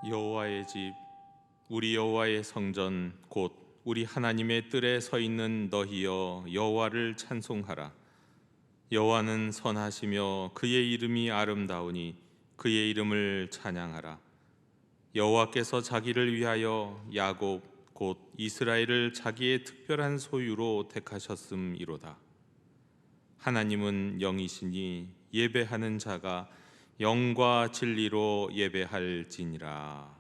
여호와의 집, 우리 여호와의 성전, 곧 우리 하나님의 뜰에 서 있는 너희여, 여호와를 찬송하라. 여호와는 선하시며 그의 이름이 아름다우니 그의 이름을 찬양하라. 여호와께서 자기를 위하여 야곱 곧 이스라엘을 자기의 특별한 소유로 택하셨음이로다. 하나님은 영이시니 예배하는 자가 영과 진리로 예배할지니라.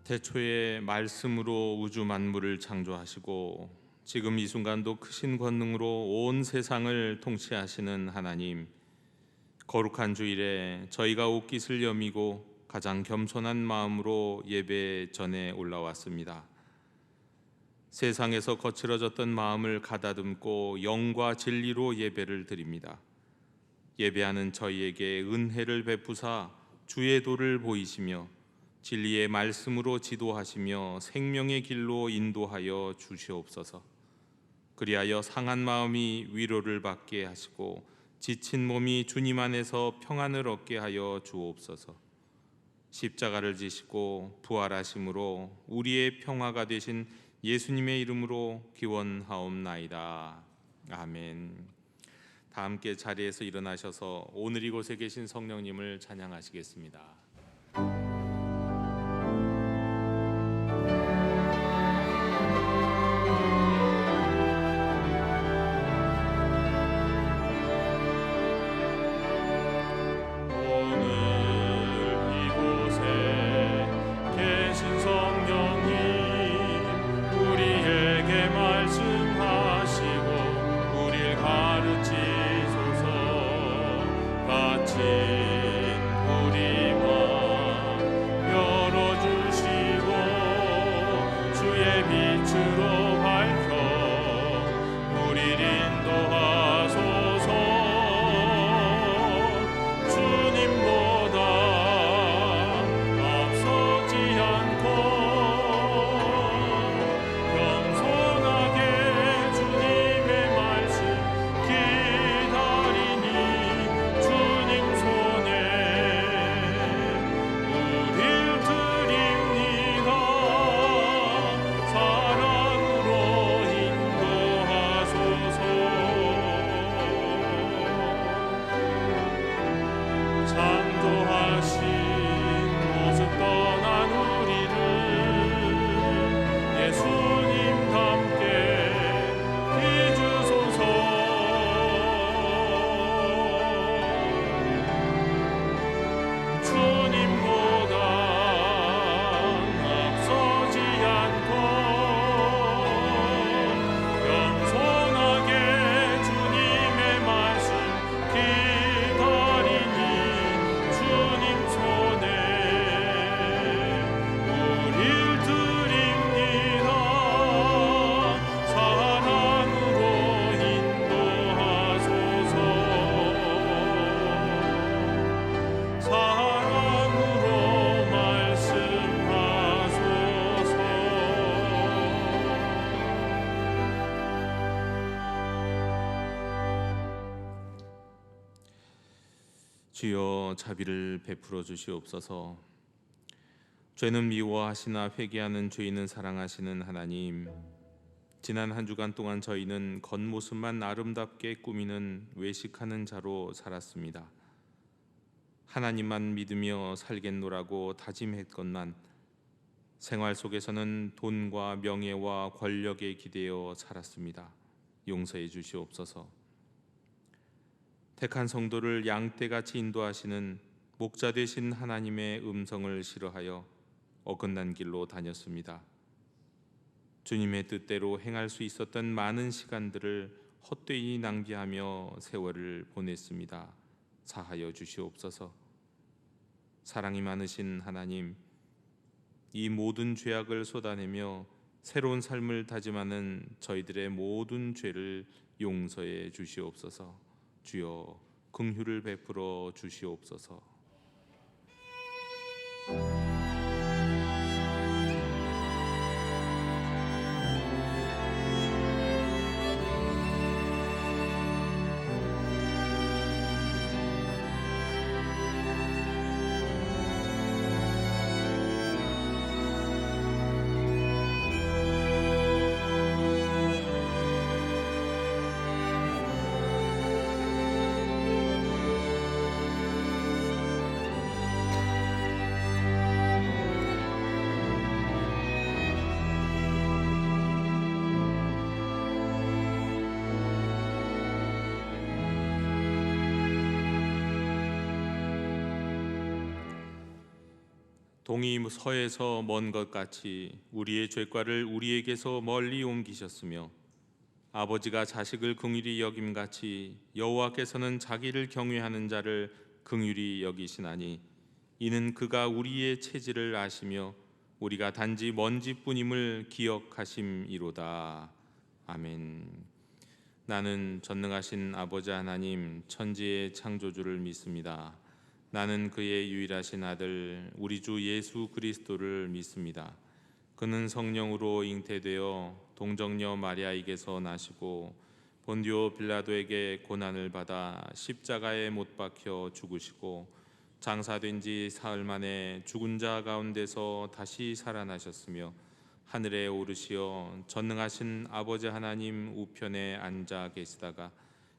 태초에 말씀으로 우주 만물을 창조하시고 지금 이 순간도 크신 권능으로 온 세상을 통치하시는 하나님, 거룩한 주일에 저희가 옷깃을 여미고 가장 겸손한 마음으로 예배 전에 올라왔습니다. 세상에서 거칠어졌던 마음을 가다듬고 영과 진리로 예배를 드립니다. 예배하는 저희에게 은혜를 베푸사 주의 도를 보이시며 진리의 말씀으로 지도하시며 생명의 길로 인도하여 주시옵소서. 그리하여 상한 마음이 위로를 받게 하시고 지친 몸이 주님 안에서 평안을 얻게 하여 주옵소서. 십자가를 지시고 부활하심으로 우리의 평화가 되신 예수님의 이름으로 기원하옵나이다. 아멘. 다 함께 자리에서 일어나셔서 오늘 이곳에 계신 성령님을 찬양하시겠습니다. 주여, 자비를 베풀어 주시옵소서. 죄는 미워하시나 회개하는 죄인은 사랑하시는 하나님, 지난 한 주간 동안 저희는 겉모습만 아름답게 꾸미는 외식하는 자로 살았습니다. 하나님만 믿으며 살겠노라고 다짐했건만 생활 속에서는 돈과 명예와 권력에 기대어 살았습니다. 용서해 주시옵소서. 택한 성도를 양떼같이 인도하시는 목자 되신 하나님의 음성을 싫어하여 어긋난 길로 다녔습니다. 주님의 뜻대로 행할 수 있었던 많은 시간들을 헛되이 낭비하며 세월을 보냈습니다. 사하여 주시옵소서. 사랑이 많으신 하나님, 이 모든 죄악을 쏟아내며 새로운 삶을 다짐하는 저희들의 모든 죄를 용서해 주시옵소서. 주여 긍휼을 베풀어 주시옵소서. 동이 서에서 먼 것 같이 우리의 죄과를 우리에게서 멀리 옮기셨으며 아버지가 자식을 긍휼히 여김같이 여호와께서는 자기를 경외하는 자를 긍휼히 여기시나니 이는 그가 우리의 체질을 아시며 우리가 단지 먼지뿐임을 기억하심이로다. 아멘. 나는 전능하신 아버지 하나님 천지의 창조주를 믿습니다. 나는 그의 유일하신 아들 우리 주 예수 그리스도를 믿습니다. 그는 성령으로 잉태되어 동정녀 마리아에게서 나시고 본디오 빌라도에게 고난을 받아 십자가에 못 박혀 죽으시고 장사된 지 사흘 만에 죽은 자 가운데서 다시 살아나셨으며 하늘에 오르시어 전능하신 아버지 하나님 우편에 앉아 계시다가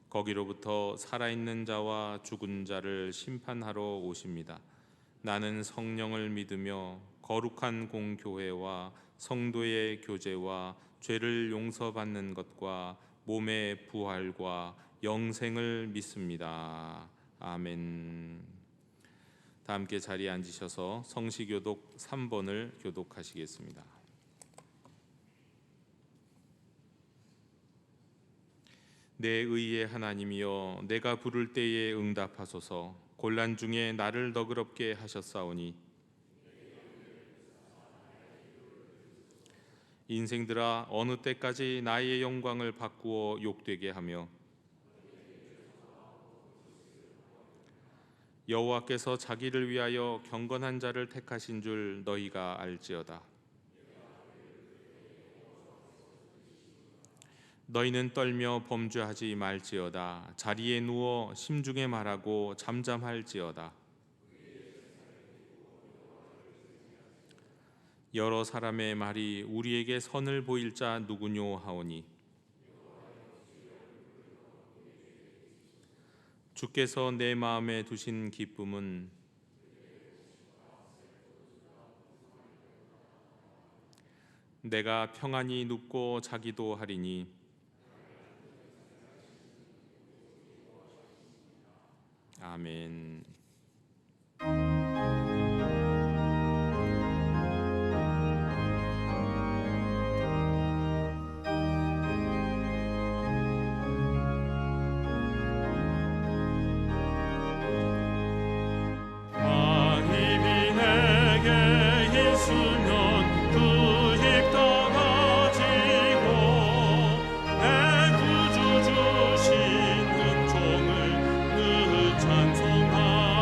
거기로부터 살아있는 자와 죽은 자를 심판하러 오십니다. 나는 성령을 믿으며 거룩한 공교회와 성도의 교제와 죄를 용서받는 것과 몸의 부활과 영생을 믿습니다. 아멘. 다 함께 자리에 앉으셔서 성시교독 3번을 교독하시겠습니다. 내 의의 하나님이여 내가 부를 때에 응답하소서. 곤란 중에 나를 너그럽게 하셨사오니 인생들아 어느 때까지 나의 영광을 바꾸어 욕되게 하며 여호와께서 자기를 위하여 경건한 자를 택하신 줄 너희가 알지어다. 너희는 떨며 범죄하지 말지어다. 자리에 누워 심중에 말하고 잠잠할지어다. 여러 사람의 말이 우리에게 선을 보일 자 누구뇨 하오니 주께서 내 마음에 두신 기쁨은 내가 평안히 눕고 자기도 하리니 아멘. 찬송하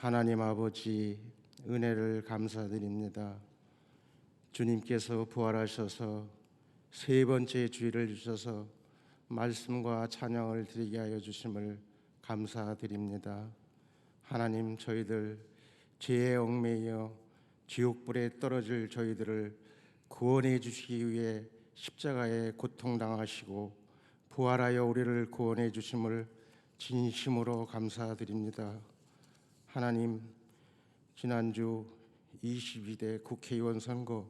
하나님 아버지, 은혜를 감사드립니다. 주님께서 부활하셔서 세 번째 주일을 주셔서 말씀과 찬양을 드리게 하여 주심을 감사드립니다. 하나님, 저희들 죄에 얽매여 지옥불에 떨어질 저희들을 구원해 주시기 위해 십자가에 고통당하시고 부활하여 우리를 구원해 주심을 진심으로 감사드립니다. 하나님, 지난주 22대 국회의원 선거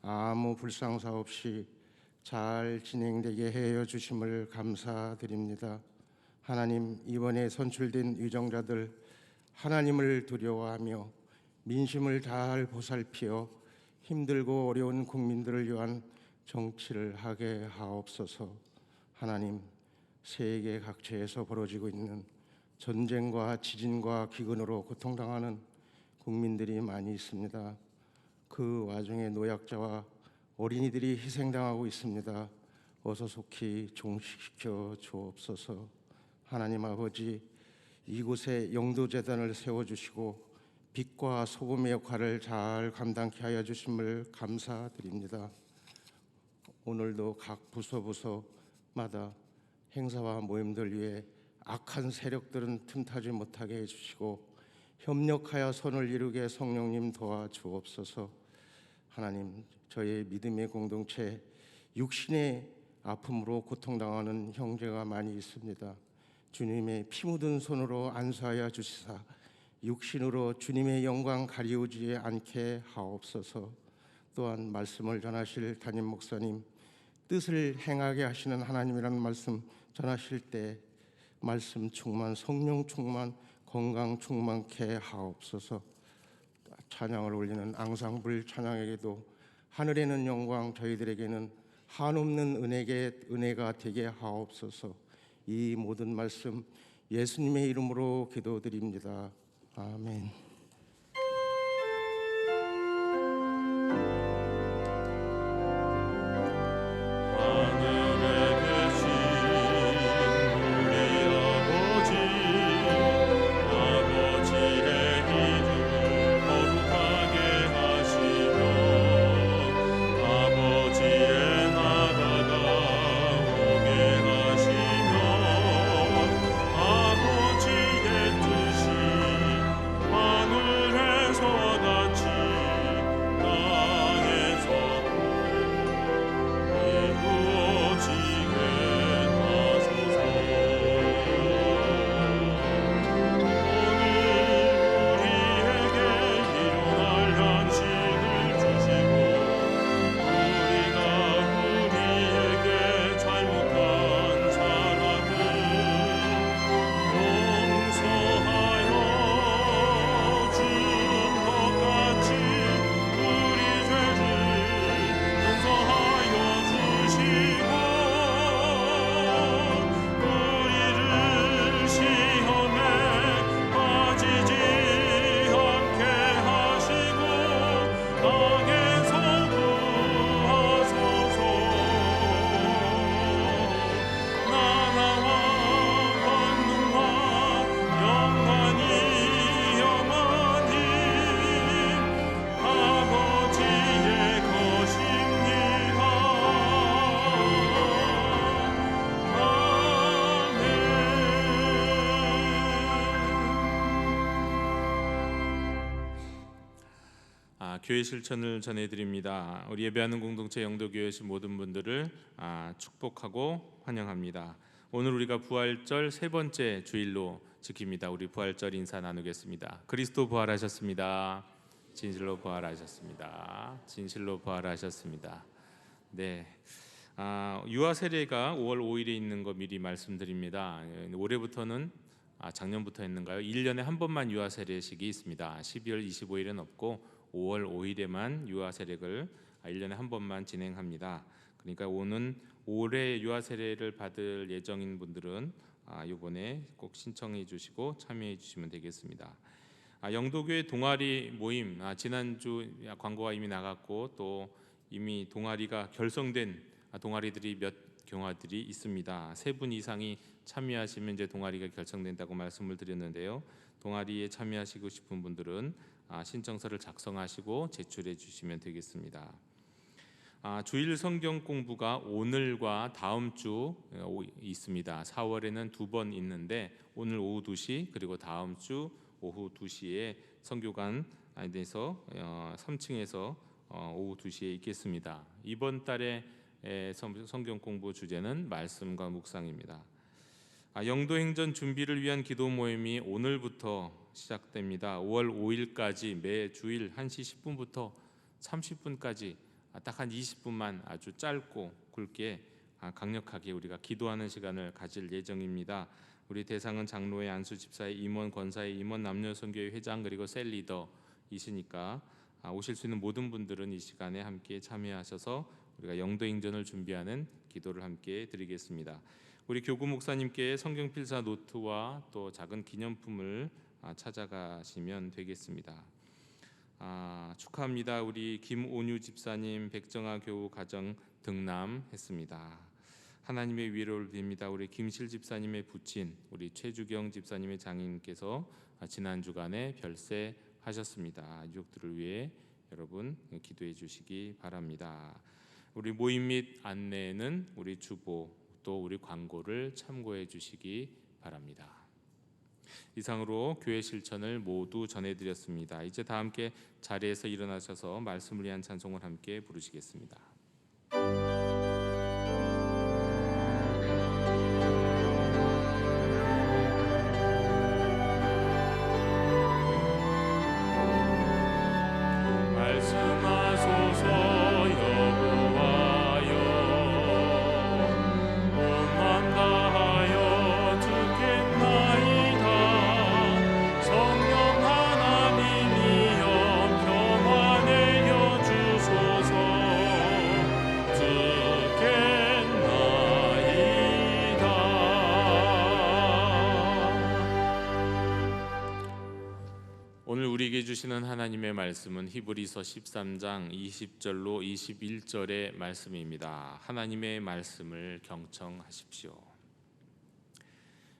아무 불상사 없이 잘 진행되게 하여 주심을 감사드립니다. 하나님, 이번에 선출된 위정자들 하나님을 두려워하며 민심을 잘 보살피어 힘들고 어려운 국민들을 위한 정치를 하게 하옵소서. 하나님, 세계 각처에서 벌어지고 있는 전쟁과 지진과 기근으로 고통당하는 국민들이 많이 있습니다. 그 와중에 노약자와 어린이들이 희생당하고 있습니다. 어서 속히 종식시켜 주옵소서. 하나님 아버지, 이곳에 영도재단을 세워주시고 빛과 소금의 역할을 잘 감당케 하여 주심을 감사드립니다. 오늘도 각 부서마다 행사와 모임들 위해 악한 세력들은 틈타지 못하게 해주시고 협력하여 선을 이루게 성령님 도와주옵소서. 하나님, 저의 믿음의 공동체 육신의 아픔으로 고통당하는 형제가 많이 있습니다. 주님의 피 묻은 손으로 안수하여 주시사 육신으로 주님의 영광 가리우지 않게 하옵소서. 또한 말씀을 전하실 담임 목사님, 뜻을 행하게 하시는 하나님이라는 말씀 전하실 때 말씀 충만, 성령 충만, 건강 충만케 하옵소서. 찬양을 올리는 앙상블 찬양에게도 하늘에는 영광, 저희들에게는 한없는 은혜가 되게 하옵소서. 이 모든 말씀 예수님의 이름으로 기도드립니다. 아멘. 교회 실천을 전해드립니다. 우리 예배하는 공동체 영도교회시 모든 분들을 축복하고 환영합니다. 오늘 우리가 부활절 세 번째 주일로 지킵니다. 우리 부활절 인사 나누겠습니다. 그리스도 부활하셨습니다. 진실로 부활하셨습니다. 진실로 부활하셨습니다. 네, 유아 세례가 5월 5일에 있는 거 미리 말씀드립니다. 올해부터는 작년부터 했는가요? 1년에 한 번만 유아 세례식이 있습니다. 12월 25일은 없고 5월 5일에만 유아 세례를 1년에 한 번만 진행합니다. 그러니까 오는 올해 유아 세례를 받을 예정인 분들은 이번에 꼭 신청해 주시고 참여해 주시면 되겠습니다. 영도교회 동아리 모임, 지난주 광고가 이미 나갔고 또 이미 동아리가 결성된 동아리들이 몇 경화들이 있습니다. 3분 이상이 참여하시면 이제 동아리가 결성된다고 말씀을 드렸는데요. 동아리에 참여하시고 싶은 분들은 신청서를 작성하시고 제출해 주시면 되겠습니다. 주일 성경 공부가 오늘과 다음 주 있습니다. 4월에는 2번 있는데 오늘 오후 2시 그리고 다음 주 오후 2시에 성교관에서 3층에서 오후 2시에 있겠습니다. 이번 달에 성경 공부 주제는 말씀과 묵상입니다. 영도행전 준비를 위한 기도 모임이 오늘부터 시작됩니다. 5월 5일까지 매 주일 1시 10분부터 30분까지 딱 한 20분만 아주 짧고 굵게 강력하게 우리가 기도하는 시간을 가질 예정입니다. 우리 대상은 장로회, 안수 집사의 임원, 권사의 임원, 남녀선교회 회장 그리고 셀 리더이시니까 오실 수 있는 모든 분들은 이 시간에 함께 참여하셔서 우리가 영도행전을 준비하는 기도를 함께 드리겠습니다. 우리 교구 목사님께 성경 필사 노트와 또 작은 기념품을 찾아가시면 되겠습니다. 축하합니다. 우리 김온유 집사님 백정아 교우 가정 등남했습니다. 하나님의 위로를 빕니다. 우리 김실 집사님의 부친 우리 최주경 집사님의 장인께서 지난 주간에 별세하셨습니다. 유족들을 위해 여러분 기도해 주시기 바랍니다. 우리 모임 및 안내는 우리 주보 또 우리 광고를 참고해 주시기 바랍니다. 이상으로 교회 실천을 모두 전해드렸습니다. 이제 다 함께 자리에서 일어나셔서 말씀을 위한 찬송을 함께 부르시겠습니다. 오늘 우리에게 주시는 하나님의 말씀은 히브리서 13장 20절로 21절의 말씀입니다. 하나님의 말씀을 경청하십시오.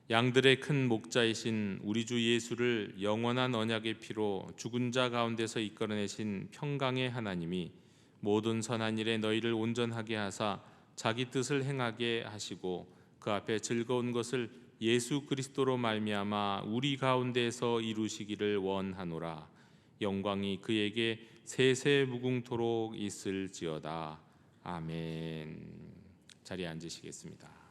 양들의 큰 목자이신 우리 주 예수를 영원한 언약의 피로 죽은 자 가운데서 이끌어내신 평강의 하나님이 모든 선한 일에 너희를 온전하게 하사 자기 뜻을 행하게 하시고 그 앞에 즐거운 것을 예수 그리스도로 말미암아 우리 가운데서 이루시기를 원하노라. 영광이 그에게 세세 무궁토록 있을지어다. 아멘. 자리에 앉으시겠습니다.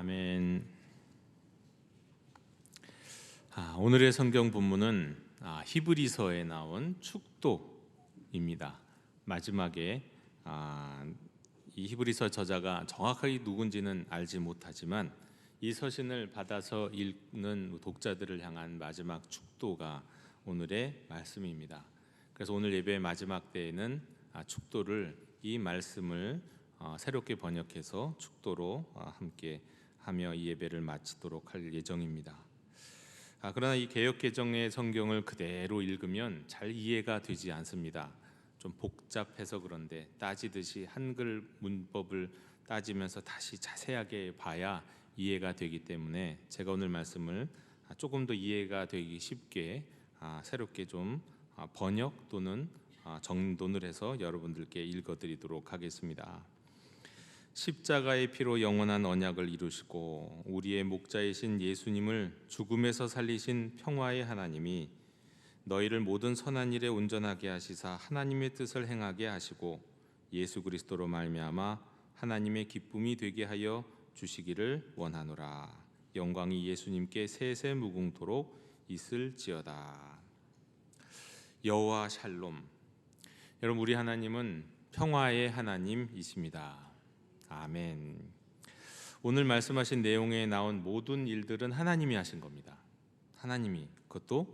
아멘. 오늘의 성경 본문은 히브리서에 나온 축도입니다. 마지막에 이 히브리서 저자가 정확하게 누군지는 알지 못하지만 이 서신을 받아서 읽는 독자들을 향한 마지막 축도가 오늘의 말씀입니다. 그래서 오늘 예배의 마지막 때에는 축도를, 이 말씀을 새롭게 번역해서 축도로 함께 하며 이 예배를 마치도록 할 예정입니다. 그러나 이 개역개정의 성경을 그대로 읽으면 잘 이해가 되지 않습니다. 좀 복잡해서 그런데 따지듯이 한글 문법을 따지면서 다시 자세하게 봐야 이해가 되기 때문에 제가 오늘 말씀을 조금 더 이해가 되기 쉽게 새롭게 좀 번역 또는 정돈을 해서 여러분들께 읽어드리도록 하겠습니다. 십자가의 피로 영원한 언약을 이루시고 우리의 목자이신 예수님을 죽음에서 살리신 평화의 하나님이 너희를 모든 선한 일에 온전하게 하시사 하나님의 뜻을 행하게 하시고 예수 그리스도로 말미암아 하나님의 기쁨이 되게 하여 주시기를 원하노라. 영광이 예수님께 세세 무궁토록 있을지어다. 여호와 샬롬. 여러분, 우리 하나님은 평화의 하나님이십니다. 아멘. 오늘 말씀하신 내용에 나온 모든 일들은 하나님이 하신 겁니다. 하나님이, 그것도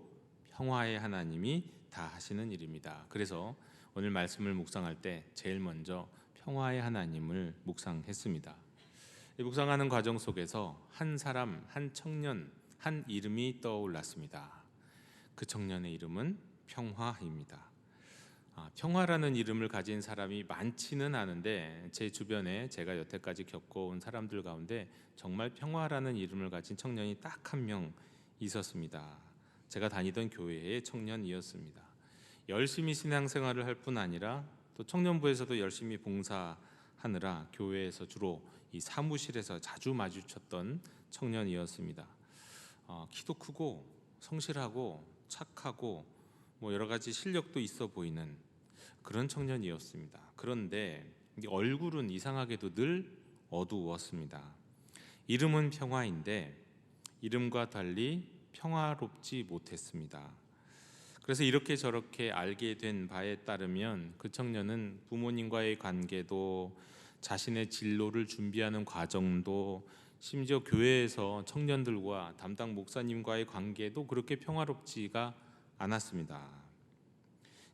평화의 하나님이 다 하시는 일입니다. 그래서 오늘 말씀을 묵상할 때 제일 먼저 평화의 하나님을 묵상했습니다. 이 묵상하는 과정 속에서 한 사람, 한 청년, 한 이름이 떠올랐습니다. 그 청년의 이름은 평화입니다. 평화라는 이름을 가진 사람이 많지는 않은데 제 주변에 제가 여태까지 겪어온 사람들 가운데 정말 평화라는 이름을 가진 청년이 딱 한 명 있었습니다. 제가 다니던 교회의 청년이었습니다. 열심히 신앙생활을 할 뿐 아니라 또 청년부에서도 열심히 봉사하느라 교회에서 주로 이 사무실에서 자주 마주쳤던 청년이었습니다. 키도 크고 성실하고 착하고 여러 가지 실력도 있어 보이는 그런 청년이었습니다. 그런데 얼굴은 이상하게도 늘 어두웠습니다. 이름은 평화인데 이름과 달리 평화롭지 못했습니다. 그래서 이렇게 저렇게 알게 된 바에 따르면 그 청년은 부모님과의 관계도, 자신의 진로를 준비하는 과정도, 심지어 교회에서 청년들과 담당 목사님과의 관계도 그렇게 평화롭지가 않았습니다.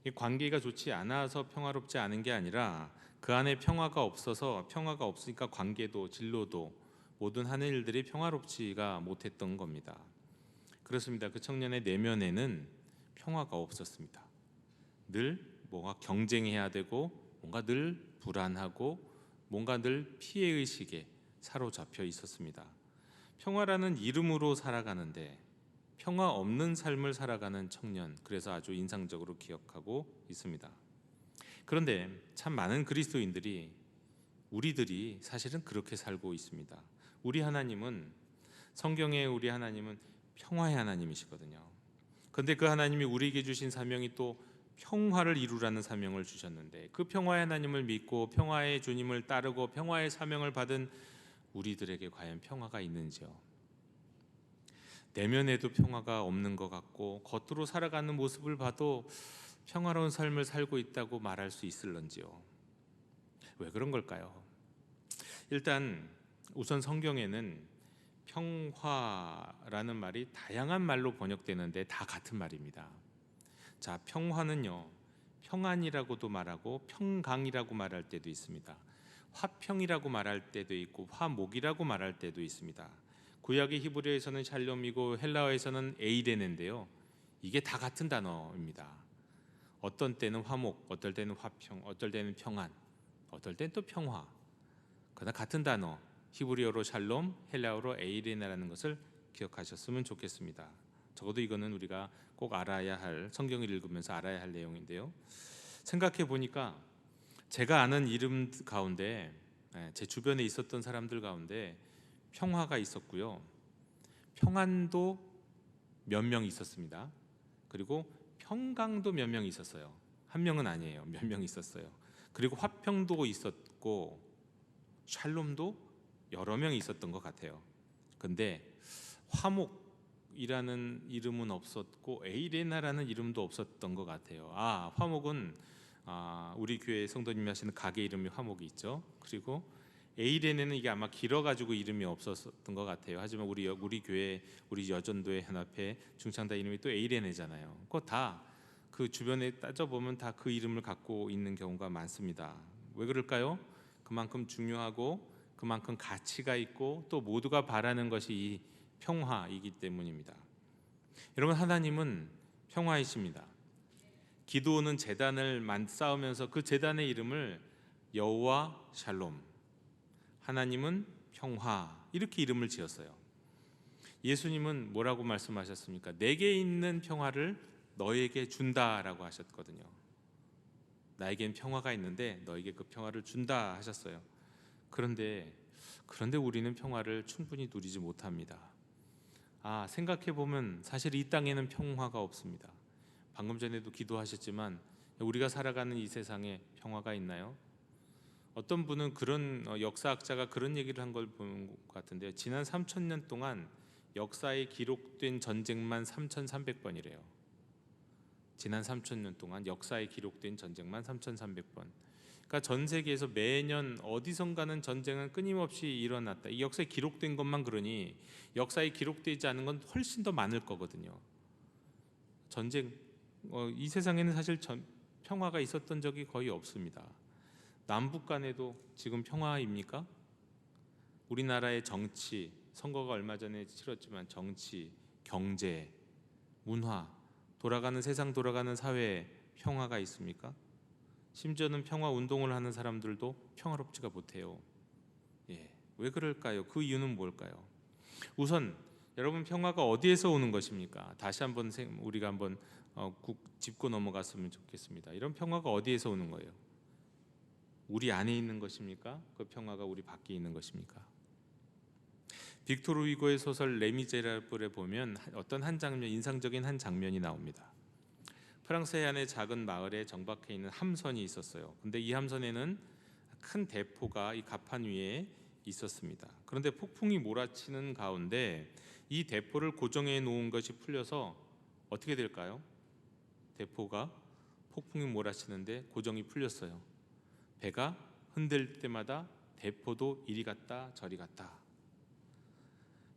이 관계가 좋지 않아서 평화롭지 않은 게 아니라 그 안에 평화가 없어서, 평화가 없으니까 관계도 진로도 모든 하는 일들이 평화롭지가 못했던 겁니다. 그렇습니다. 그 청년의 내면에는 평화가 없었습니다. 늘 뭔가 경쟁해야 되고, 뭔가 늘 불안하고, 뭔가 늘 피해의식에 사로잡혀 있었습니다. 평화라는 이름으로 살아가는데 평화 없는 삶을 살아가는 청년, 그래서 아주 인상적으로 기억하고 있습니다. 그런데 참 많은 그리스도인들이, 우리들이 사실은 그렇게 살고 있습니다. 우리 하나님은, 성경의 우리 하나님은 평화의 하나님이시거든요. 그런데 그 하나님이 우리에게 주신 사명이 또 평화를 이루라는 사명을 주셨는데 그 평화의 하나님을 믿고 평화의 주님을 따르고 평화의 사명을 받은 우리들에게 과연 평화가 있는지요? 내면에도 평화가 없는 것 같고 겉으로 살아가는 모습을 봐도 평화로운 삶을 살고 있다고 말할 수 있을런지요? 왜 그런 걸까요? 일단 우선 성경에는 평화라는 말이 다양한 말로 번역되는데 다 같은 말입니다. 자, 평화는요, 평안이라고도 말하고 평강이라고 말할 때도 있습니다. 화평이라고 말할 때도 있고 화목이라고 말할 때도 있습니다. 구약의 히브리어에서는 샬롬이고 헬라어에서는 에이레네인데요, 이게 다 같은 단어입니다. 어떤 때는 화목, 어떨 때는 화평, 어떨 때는 평안, 어떨 때는 또 평화. 그러나 같은 단어, 히브리어로 샬롬, 헬라어로 에이레네라는 것을 기억하셨으면 좋겠습니다. 적어도 이거는 우리가 꼭 알아야 할, 성경을 읽으면서 알아야 할 내용인데요, 생각해 보니까 제가 아는 이름 가운데, 제 주변에 있었던 사람들 가운데 평화가 있었고요, 평안도 몇 명 있었습니다. 그리고 평강도 몇 명 있었어요. 한 명은 아니에요. 몇 명 있었어요. 그리고 화평도 있었고 샬롬도 여러 명이 있었던 것 같아요. 근데 화목이라는 이름은 없었고 에이레나라는 이름도 없었던 것 같아요. 화목은 우리 교회 성도님이 하시는 가게 이름이 화목이 있죠. 그리고 에이레네는 이게 아마 길어가지고 이름이 없었던 것 같아요. 하지만 우리 교회, 우리 여전도의 연합회 중창단 이름이 또 에이레네잖아요. 그거 다 그 주변에 따져보면 다 그 이름을 갖고 있는 경우가 많습니다. 왜 그럴까요? 그만큼 중요하고 그만큼 가치가 있고 또 모두가 바라는 것이 이 평화이기 때문입니다. 여러분, 하나님은 평화이십니다. 기드온은 제단을 쌓으면서 그 제단의 이름을 여호와 샬롬, 하나님은 평화, 이렇게 이름을 지었어요. 예수님은 뭐라고 말씀하셨습니까? 내게 있는 평화를 너에게 준다라고 하셨거든요. 나에겐 평화가 있는데 너에게 그 평화를 준다 하셨어요. 그런데 우리는 평화를 충분히 누리지 못합니다. 생각해 보면 사실 이 땅에는 평화가 없습니다. 방금 전에도 기도하셨지만 우리가 살아가는 이 세상에 평화가 있나요? 어떤 분은 그런 역사학자가 그런 얘기를 한 걸 보는 것 같은데요. 지난 3,000년 동안 역사에 기록된 전쟁만 3,300번이래요. 지난 3,000년 동안 역사에 기록된 전쟁만 3,300번. 그러니까 전 세계에서 매년 어디선가는 전쟁은 끊임없이 일어났다. 이 역사에 기록된 것만 그러니 역사에 기록되지 않은 건 훨씬 더 많을 거거든요. 전쟁, 이 세상에는 사실 평화가 있었던 적이 거의 없습니다. 남북 간에도 지금 평화입니까? 우리나라의 정치, 선거가 얼마 전에 치렀지만 정치, 경제, 문화, 세상 돌아가는 사회에 평화가 있습니까? 심지어는 평화 운동을 하는 사람들도 평화롭지가 못해요. 왜 그럴까요? 그 이유는 뭘까요? 우선 여러분, 평화가 어디에서 오는 것입니까? 다시 한번 우리가 한번 짚고 넘어갔으면 좋겠습니다. 이런 평화가 어디에서 오는 거예요? 우리 안에 있는 것입니까? 그 평화가 우리 밖에 있는 것입니까? 빅토르 위고의 소설 레미제라블에 보면 어떤 한 장면, 인상적인 한 장면이 나옵니다. 프랑스 해안의 작은 마을에 정박해 있는 함선이 있었어요. 근데 이 함선에는 큰 대포가 이 갑판 위에 있었습니다. 그런데 폭풍이 몰아치는 가운데 이 대포를 고정해 놓은 것이 풀려서 어떻게 될까요? 대포가 폭풍이 몰아치는데 고정이 풀렸어요. 배가 흔들 때마다 대포도 이리 갔다 저리 갔다.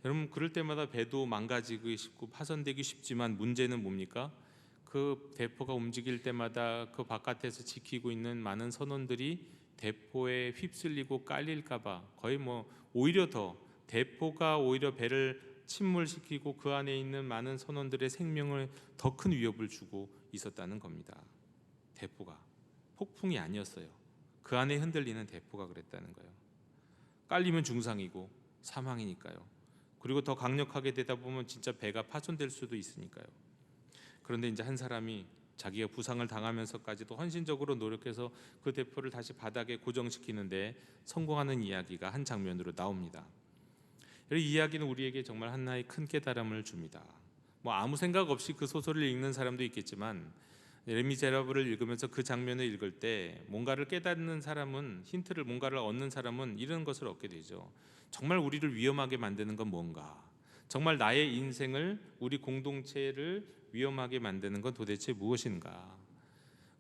여러분, 그럴 때마다 배도 망가지기 쉽고 파손되기 쉽지만 문제는 뭡니까? 그 대포가 움직일 때마다 그 바깥에서 지키고 있는 많은 선원들이 대포에 휩쓸리고 깔릴까봐 거의 오히려 더 대포가 오히려 배를 침몰시키고 그 안에 있는 많은 선원들의 생명을 더 큰 위협을 주고 있었다는 겁니다. 대포가 폭풍이 아니었어요. 그 안에 흔들리는 대포가 그랬다는 거예요. 깔리면 중상이고 사망이니까요. 그리고 더 강력하게 되다 보면 진짜 배가 파손될 수도 있으니까요. 그런데 이제 한 사람이 자기가 부상을 당하면서까지도 헌신적으로 노력해서 그 대포를 다시 바닥에 고정시키는데 성공하는 이야기가 한 장면으로 나옵니다. 이 이야기는 우리에게 정말 하나의 큰 깨달음을 줍니다. 아무 생각 없이 그 소설을 읽는 사람도 있겠지만 레미제라블을 읽으면서 그 장면을 읽을 때 뭔가를 깨닫는 사람은, 뭔가를 얻는 사람은 이런 것을 얻게 되죠. 정말 우리를 위험하게 만드는 건 뭔가? 정말 나의 인생을, 우리 공동체를 위험하게 만드는 건 도대체 무엇인가?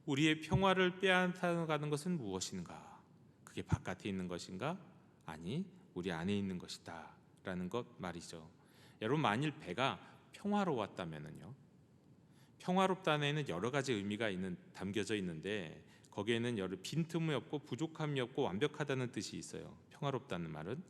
우리의 평화를 빼앗아가는 것은 무엇인가? 그게 바깥에 있는 것인가? 아니, 우리 안에 있는 것이다 라는 것 말이죠. 여러분, 만일 배가 평화로웠다면요, 평화롭다는 에는 여러 가지 의미가 담겨져 있는데 거기에는 여러 빈틈이 없고 부족함이 없고 완벽하다는 뜻이 있어요. 평화롭다는 말은.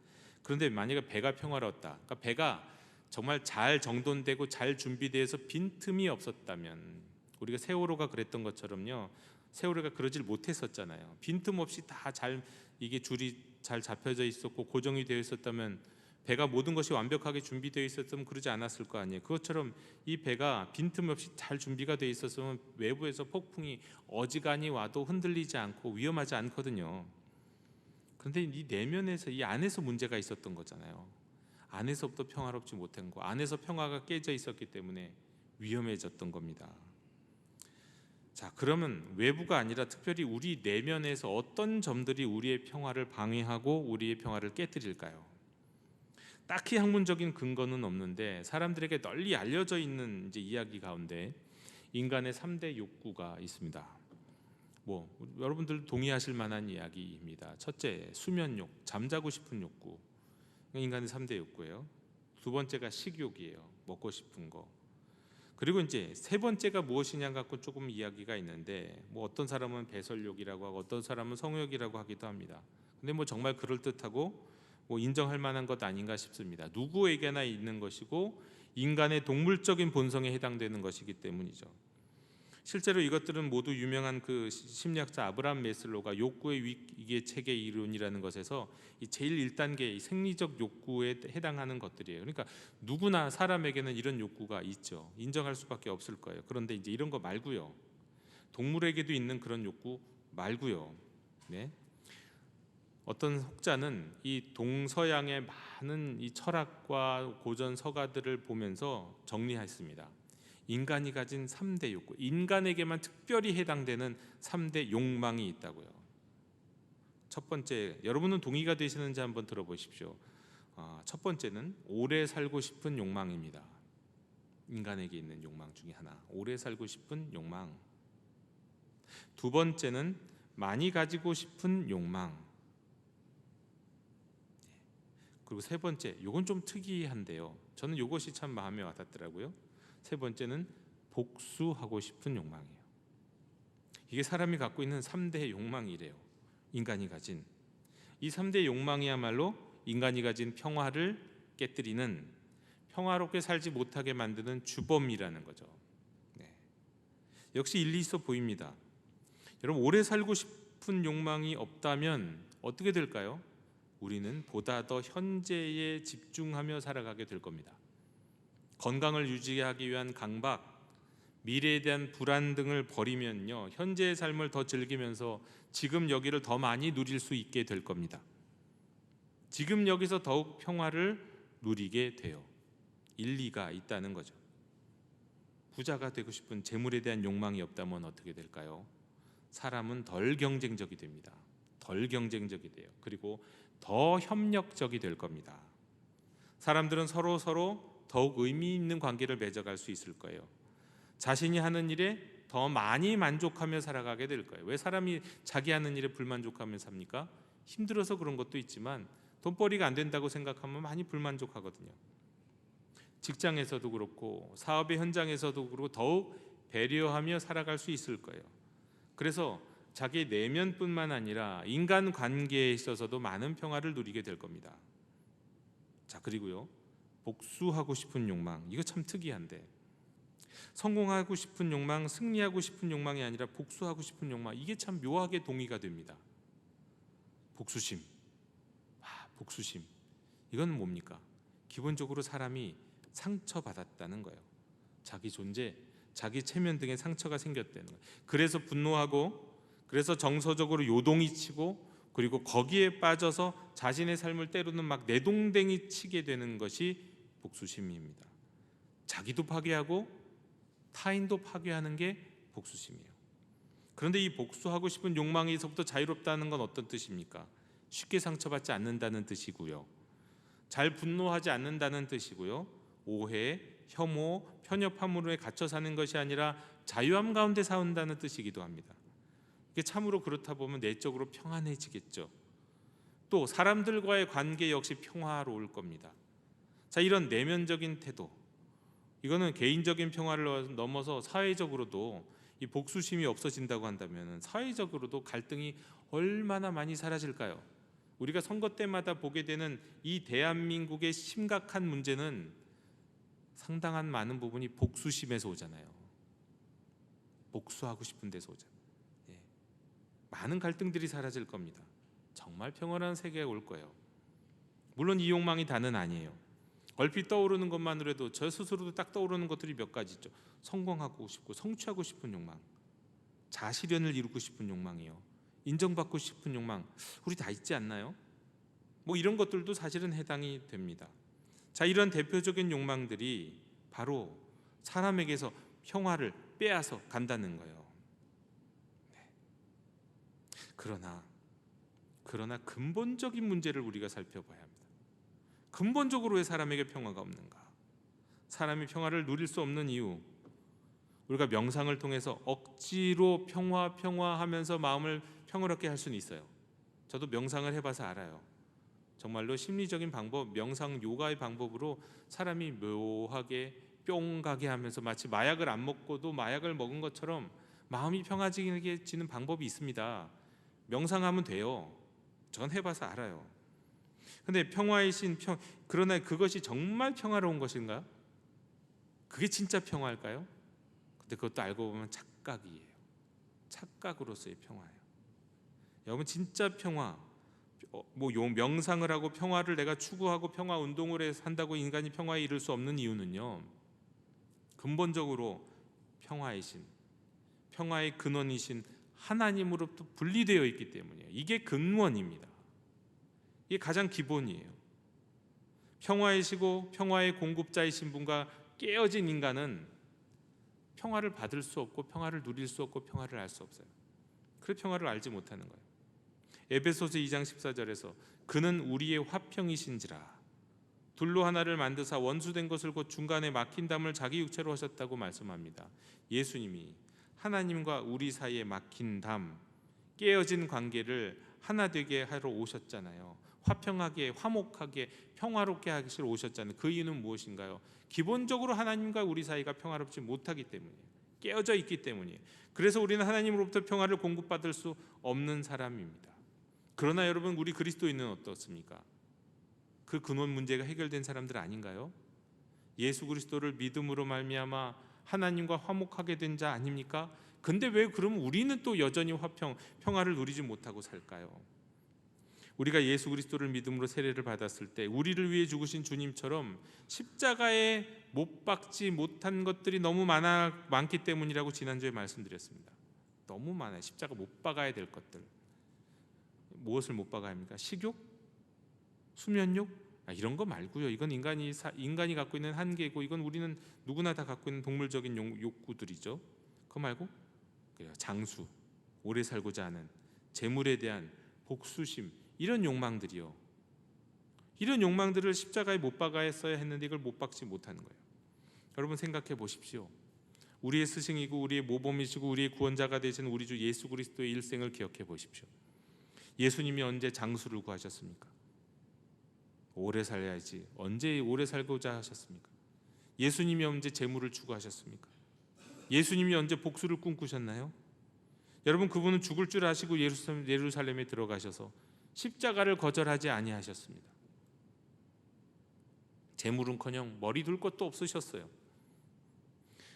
그런데 만약에 배가 평화롭다, 그러니까 배가 정말 잘 정돈되고 잘 준비되어서 빈틈이 없었다면, 우리가 세월호가 그랬던 것처럼요, 세월호가 그러질 못했었잖아요. 빈틈 없이 다 잘, 이게 줄이 잘 잡혀져 있었고 고정이 되어 있었다면, 배가 모든 것이 완벽하게 준비되어 있었으면 그러지 않았을 거 아니에요. 그것처럼 이 배가 빈틈 없이 잘 준비가 되어 있었으면 외부에서 폭풍이 어지간히 와도 흔들리지 않고 위험하지 않거든요. 그런데 이 내면에서, 이 안에서 문제가 있었던 거잖아요. 안에서부터 평화롭지 못한 거, 안에서 평화가 깨져 있었기 때문에 위험해졌던 겁니다. 자, 그러면 외부가 아니라 특별히 우리 내면에서 어떤 점들이 우리의 평화를 방해하고 우리의 평화를 깨뜨릴까요? 딱히 학문적인 근거는 없는데 사람들에게 널리 알려져 있는 이제 이야기 가운데 인간의 3대 욕구가 있습니다. 뭐 여러분들 동의하실 만한 이야기입니다. 첫째, 수면욕, 잠자고 싶은 욕구. 인간의 3대 욕구예요. 두 번째가 식욕이에요. 먹고 싶은 거. 그리고 이제 세 번째가 무엇이냐 갖고 조금 이야기가 있는데, 뭐 어떤 사람은 배설욕이라고 하고 어떤 사람은 성욕이라고 하기도 합니다. 근데 뭐 정말 그럴듯하고 뭐 인정할 만한 것 아닌가 싶습니다. 누구에게나 있는 것이고 인간의 동물적인 본성에 해당되는 것이기 때문이죠. 실제로 이것들은 모두 유명한 그 심리학자 아브라함 메슬로가 욕구의 위계 체계 이론이라는 것에서 이 제일 1단계 생리적 욕구에 해당하는 것들이에요. 그러니까 누구나 사람에게는 이런 욕구가 있죠. 인정할 수밖에 없을 거예요. 그런데 이제 이런 거 말고요, 동물에게도 있는 그런 욕구 말고요, 네, 어떤 학자는 이 동서양의 많은 이 철학과 고전 서가들을 보면서 정리했습니다. 인간이 가진 3대 욕구, 인간에게만 특별히 해당되는 3대 욕망이 있다고요. 첫 번째, 여러분은 동의가 되시는지 한번 들어보십시오. 첫 번째는 오래 살고 싶은 욕망입니다. 인간에게 있는 욕망 중에 하나, 오래 살고 싶은 욕망. 두 번째는 많이 가지고 싶은 욕망. 그리고 세 번째, 이건 좀 특이한데요, 저는 이것이 참 마음에 와닿더라고요. 세 번째는 복수하고 싶은 욕망이에요. 이게 사람이 갖고 있는 3대 욕망이래요. 인간이 가진 이 3대 욕망이야말로 인간이 가진 평화를 깨뜨리는, 평화롭게 살지 못하게 만드는 주범이라는 거죠. 네. 역시 일리 있어 보입니다. 여러분, 오래 살고 싶은 욕망이 없다면 어떻게 될까요? 우리는 보다 더 현재에 집중하며 살아가게 될 겁니다. 건강을 유지하기 위한 강박, 미래에 대한 불안 등을 버리면요, 현재의 삶을 더 즐기면서 지금 여기를 더 많이 누릴 수 있게 될 겁니다. 지금 여기서 더욱 평화를 누리게 돼요. 일리가 있다는 거죠. 부자가 되고 싶은 재물에 대한 욕망이 없다면 어떻게 될까요? 사람은 덜 경쟁적이 됩니다. 덜 경쟁적이 돼요. 그리고 더 협력적이 될 겁니다. 사람들은 서로 더욱 의미 있는 관계를 맺어갈 수 있을 거예요. 자신이 하는 일에 더 많이 만족하며 살아가게 될 거예요. 왜 사람이 자기 하는 일에 불만족하며 삽니까? 힘들어서 그런 것도 있지만 돈벌이가 안 된다고 생각하면 많이 불만족하거든요. 직장에서도 그렇고 사업의 현장에서도 그렇고 더욱 배려하며 살아갈 수 있을 거예요. 그래서 자기 내면뿐만 아니라 인간 관계에 있어서도 많은 평화를 누리게 될 겁니다. 자, 그리고요, 복수하고 싶은 욕망, 이거 참 특이한데, 성공하고 싶은 욕망, 승리하고 싶은 욕망이 아니라 복수하고 싶은 욕망, 이게 참 묘하게 동의가 됩니다. 복수심, 복수심, 이건 뭡니까? 기본적으로 사람이 상처받았다는 거예요. 자기 존재, 자기 체면 등에 상처가 생겼다는 거예요. 그래서 분노하고, 그래서 정서적으로 요동이 치고, 그리고 거기에 빠져서 자신의 삶을 때로는 막 내동댕이 치게 되는 것이 복수심입니다. 자기도 파괴하고 타인도 파괴하는 게 복수심이에요. 그런데 이 복수하고 싶은 욕망에서부터 자유롭다는 건 어떤 뜻입니까? 쉽게 상처받지 않는다는 뜻이고요, 잘 분노하지 않는다는 뜻이고요, 오해, 혐오, 편협함으로 갇혀 사는 것이 아니라 자유함 가운데 산다는 뜻이기도 합니다. 이게 참으로 그렇다 보면 내적으로 평안해지겠죠. 또 사람들과의 관계 역시 평화로울 겁니다. 자, 이런 내면적인 태도, 이거는 개인적인 평화를 넘어서 사회적으로도 이 복수심이 없어진다고 한다면 사회적으로도 갈등이 얼마나 많이 사라질까요? 우리가 선거 때마다 보게 되는 이 대한민국의 심각한 문제는 상당한 많은 부분이 복수심에서 오잖아요. 복수하고 싶은 데서 오잖아요. 많은 갈등들이 사라질 겁니다. 정말 평온한 세계가 올 거예요. 물론 이 욕망이 다는 아니에요. 얼핏 떠오르는 것만으로도 저 스스로도 딱 떠오르는 것들이 몇 가지 있죠. 성공하고 싶고 성취하고 싶은 욕망, 자아실현을 이루고 싶은 욕망이요, 인정받고 싶은 욕망, 우리 다 있지 않나요? 뭐 이런 것들도 사실은 해당이 됩니다. 자, 이런 대표적인 욕망들이 바로 사람에게서 평화를 빼앗아 간다는 거예요. 그러나 근본적인 문제를 우리가 살펴봐야 합니다. 근본적으로 왜 사람에게 평화가 없는가? 사람이 평화를 누릴 수 없는 이유, 우리가 명상을 통해서 억지로 평화하면서 마음을 평화롭게 할 수는 있어요. 저도 명상을 해봐서 알아요. 정말로 심리적인 방법, 명상 요가의 방법으로 사람이 묘하게 뿅 가게 하면서 마치 마약을 안 먹고도 마약을 먹은 것처럼 마음이 평화지게 방법이 있습니다. 명상하면 돼요. 전 해봐서 알아요. 근데 평화의 신, 그러나 그것이 정말 평화로운 것인가? 그게 진짜 평화일까요? 근데 그것도 알고 보면 착각이에요. 착각으로서의 평화예요. 여러분, 진짜 평화, 명상을 하고 평화를 내가 추구하고 평화 운동을 해서 한다고 인간이 평화에 이를 수 없는 이유는요, 근본적으로 평화의 신, 평화의 근원이신 하나님으로부터 분리되어 있기 때문이에요. 이게 근원입니다. 이게 가장 기본이에요. 평화이시고 평화의 공급자이신 분과 깨어진 인간은 평화를 받을 수 없고 평화를 누릴 수 없고 평화를 알 수 없어요. 그래서 평화를 알지 못하는 거예요. 에베소서 2장 14절에서 그는 우리의 화평이신지라 둘로 하나를 만드사 원수된 것을 곧 중간에 막힌 담을 자기 육체로 하셨다고 말씀합니다. 예수님이 하나님과 우리 사이에 막힌 담, 깨어진 관계를 하나 되게 하러 오셨잖아요. 화평하게, 화목하게, 평화롭게 하시러 오셨잖아요. 그 이유는 무엇인가요? 기본적으로 하나님과 우리 사이가 평화롭지 못하기 때문이에요. 깨어져 있기 때문이에요. 그래서 우리는 하나님으로부터 평화를 공급받을 수 없는 사람입니다. 그러나 여러분, 우리 그리스도인은 어떻습니까? 그 근원 문제가 해결된 사람들 아닌가요? 예수 그리스도를 믿음으로 말미암아 하나님과 화목하게 된 자 아닙니까? 근데 왜 그럼 우리는 또 여전히 평화를 누리지 못하고 살까요? 우리가 예수 그리스도를 믿음으로 세례를 받았을 때 우리를 위해 죽으신 주님처럼 십자가에 못 박지 못한 것들이 너무 많기 때문이라고 지난주에 말씀드렸습니다. 너무 많아요. 십자가 못 박아야 될 것들. 무엇을 못 박아야 합니까? 식욕? 수면욕? 이런 거 말고요. 이건 인간이 갖고 있는 한계고, 이건 우리는 누구나 다 갖고 있는 동물적인 욕구들이죠. 그거 말고 장수, 오래 살고자 하는, 재물에 대한 복수심, 이런 욕망들이요. 이런 욕망들을 십자가에 못 박아야 했는데 이걸 못 박지 못하는 거예요. 여러분, 생각해 보십시오. 우리의 스승이고 우리의 모범이시고 우리의 구원자가 되신 우리 주 예수 그리스도의 일생을 기억해 보십시오. 예수님이 언제 장수를 구하셨습니까? 오래 살아야지. 언제 오래 살고자 하셨습니까? 예수님이 언제 재물을 추구하셨습니까? 예수님이 언제 복수를 꿈꾸셨나요? 여러분, 그분은 죽을 줄 아시고 예루살렘에 들어가셔서 십자가를 거절하지 아니하셨습니다. 재물은커녕 머리 둘 것도 없으셨어요.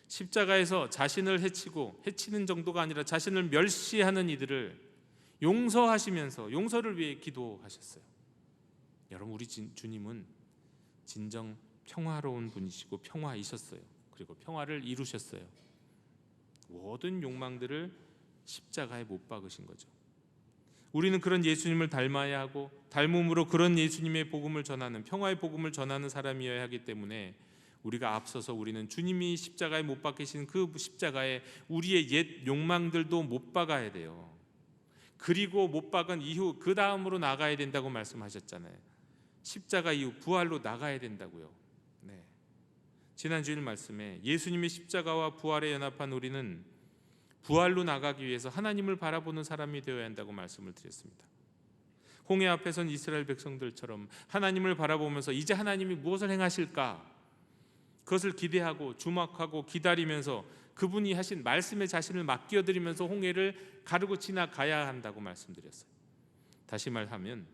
십자가에서 자신을 해치는 정도가 아니라 자신을 멸시하는 이들을 용서하시면서 용서를 위해 기도하셨어요. 여러분, 우리 주님은 진정 평화로운 분이시고 평화이셨어요. 그리고 평화를 이루셨어요. 모든 욕망들을 십자가에 못 박으신 거죠. 우리는 그런 예수님을 닮아야 하고 닮음으로 그런 예수님의 복음을 전하는, 평화의 복음을 전하는 사람이어야 하기 때문에 우리가 앞서서 우리는 주님이 십자가에 못 박히신 그 십자가에 우리의 옛 욕망들도 못 박아야 돼요. 그리고 못 박은 이후 그 다음으로 나가야 된다고 말씀하셨잖아요. 십자가 이후 부활로 나가야 된다고요. 네. 지난 주일 말씀에 예수님의 십자가와 부활에 연합한 우리는 부활로 나가기 위해서 하나님을 바라보는 사람이 되어야 한다고 말씀을 드렸습니다. 홍해 앞에선 이스라엘 백성들처럼 하나님을 바라보면서 이제 하나님이 무엇을 행하실까, 그것을 기대하고 주목하고 기다리면서 그분이 하신 말씀에 자신을 맡겨드리면서 홍해를 가르고 지나가야 한다고 말씀드렸어요. 다시 말하면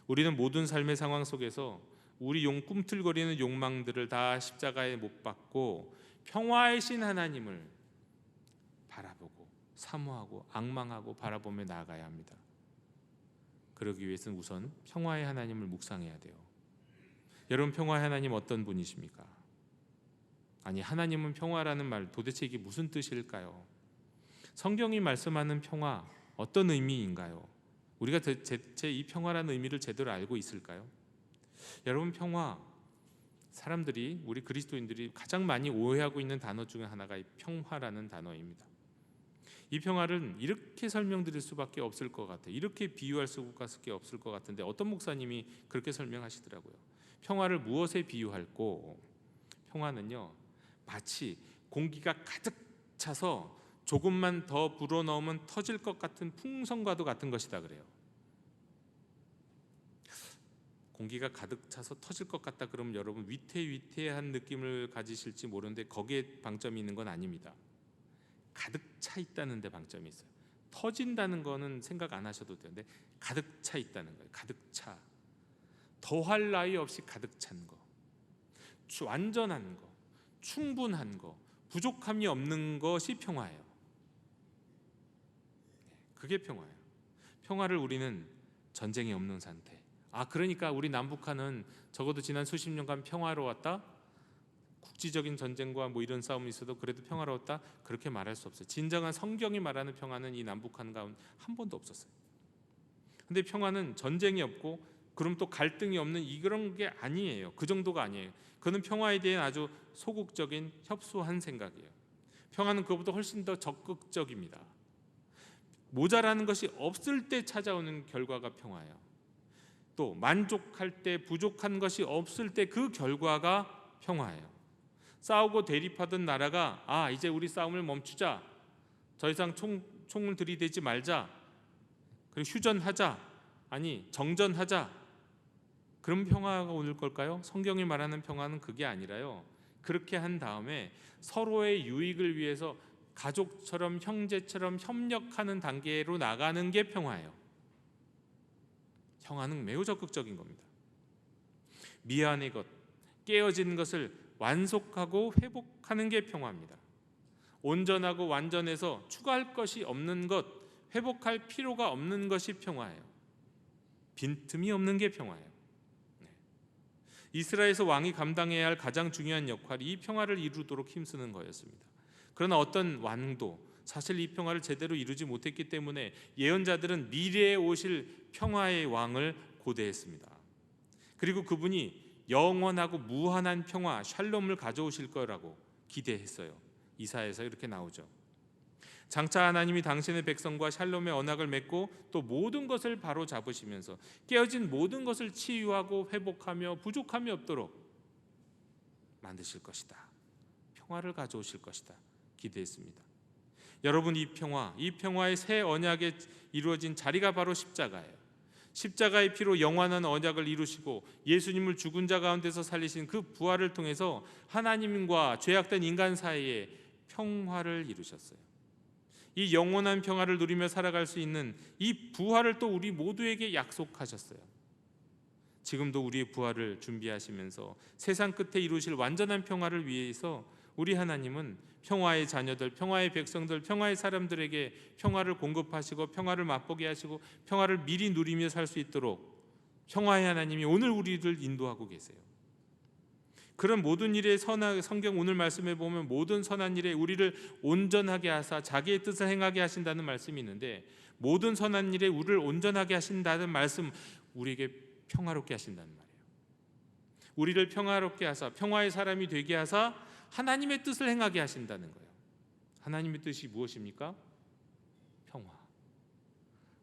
우리는 모든 삶의 상황 속에서 우리 꿈틀거리는 욕망들을 다 십자가에 못 박고 평화의 신 하나님을 바라보고 사모하고 앙망하고 바라보며 나아가야 합니다. 그러기 위해서는 우선 평화의 하나님을 묵상해야 돼요. 여러분, 평화의 하나님 어떤 분이십니까? 아니, 하나님은 평화라는 말, 도대체 이게 무슨 뜻일까요? 성경이 말씀하는 평화, 어떤 의미인가요? 우리가 대체 이 평화라는 의미를 제대로 알고 있을까요? 여러분, 평화, 사람들이, 우리 그리스도인들이 가장 많이 오해하고 있는 단어 중에 하나가 이 평화라는 단어입니다. 이 평화를 이렇게 설명드릴 수밖에 없을 것 같아요. 이렇게 비유할 수밖에 없을 것 같은데 어떤 목사님이 그렇게 설명하시더라고요. 평화를 무엇에 비유할꼬? 평화는요, 마치 공기가 가득 차서 조금만 더 불어넣으면 터질 것 같은 풍선과도 같은 것이다 그래요. 공기가 가득 차서 터질 것 같다 그러면 여러분 위태위태한 느낌을 가지실지 모르는데 거기에 방점이 있는 건 아닙니다. 가득 차 있다는 데 방점이 있어요. 터진다는 거는 생각 안 하셔도 되는데 가득 차 있다는 거예요. 가득 차. 더할 나위 없이 가득 찬 거. 완전한 거. 충분한 거. 부족함이 없는 것이 평화예요. 그게 평화예요. 평화를 우리는 전쟁이 없는 상태. 그러니까 우리 남북한은 적어도 지난 수십 년간 평화로웠다. 국지적인 전쟁과 뭐 이런 싸움이 있어도 그래도 평화로웠다. 그렇게 말할 수 없어요. 진정한 성경이 말하는 평화는 이 남북한 가운데 한 번도 없었어요. 근데 평화는 전쟁이 없고 그럼 또 갈등이 없는 이런 게 아니에요. 그 정도가 아니에요. 그는 평화에 대한 아주 소극적인 협소한 생각이에요. 평화는 그것보다 훨씬 더 적극적입니다. 모자라는 것이 없을 때 찾아오는 결과가 평화예요. 또 만족할 때 부족한 것이 없을 때 그 결과가 평화예요. 싸우고 대립하던 나라가 이제 우리 싸움을 멈추자. 더 이상 총을 들이대지 말자. 그리고 휴전하자. 아니 정전하자. 그런 평화가 올 걸까요? 성경이 말하는 평화는 그게 아니라요. 그렇게 한 다음에 서로의 유익을 위해서 가족처럼 형제처럼 협력하는 단계로 나가는 게 평화예요. 평화는 매우 적극적인 겁니다. 미안의 것, 깨어진 것을 완속하고 회복하는 게 평화입니다. 온전하고 완전해서 추가할 것이 없는 것, 회복할 필요가 없는 것이 평화예요. 빈틈이 없는 게 평화예요. 이스라엘에서 왕이 감당해야 할 가장 중요한 역할이 이 평화를 이루도록 힘쓰는 거였습니다. 그러나 어떤 왕도 사실 이 평화를 제대로 이루지 못했기 때문에 예언자들은 미래에 오실 평화의 왕을 고대했습니다. 그리고 그분이 영원하고 무한한 평화, 샬롬을 가져오실 거라고 기대했어요. 이사야에서 이렇게 나오죠. 장차 하나님이 당신의 백성과 샬롬의 언약을 맺고 또 모든 것을 바로 잡으시면서 깨어진 모든 것을 치유하고 회복하며 부족함이 없도록 만드실 것이다. 평화를 가져오실 것이다. 기대했습니다. 여러분, 이 평화의 새 언약에 이루어진 자리가 바로 십자가예요. 십자가의 피로 영원한 언약을 이루시고 예수님을 죽은 자 가운데서 살리신 그 부활을 통해서 하나님과 죄악된 인간 사이에 평화를 이루셨어요. 이 영원한 평화를 누리며 살아갈 수 있는 이 부활을 또 우리 모두에게 약속하셨어요. 지금도 우리의 부활을 준비하시면서 세상 끝에 이루실 완전한 평화를 위해서 우리 하나님은 평화의 자녀들, 평화의 백성들, 평화의 사람들에게 평화를 공급하시고 평화를 맛보게 하시고 평화를 미리 누리며 살 수 있도록 평화의 하나님이 오늘 우리를 인도하고 계세요. 그런 모든 일에 성경 오늘 말씀에 보면 모든 선한 일에 우리를 온전하게 하사 자기의 뜻을 행하게 하신다는 말씀이 있는데, 모든 선한 일에 우리를 온전하게 하신다는 말씀, 우리에게 평화롭게 하신다는 말이에요. 우리를 평화롭게 하사 평화의 사람이 되게 하사 하나님의 뜻을 행하게 하신다는 거예요. 하나님의 뜻이 무엇입니까? 평화.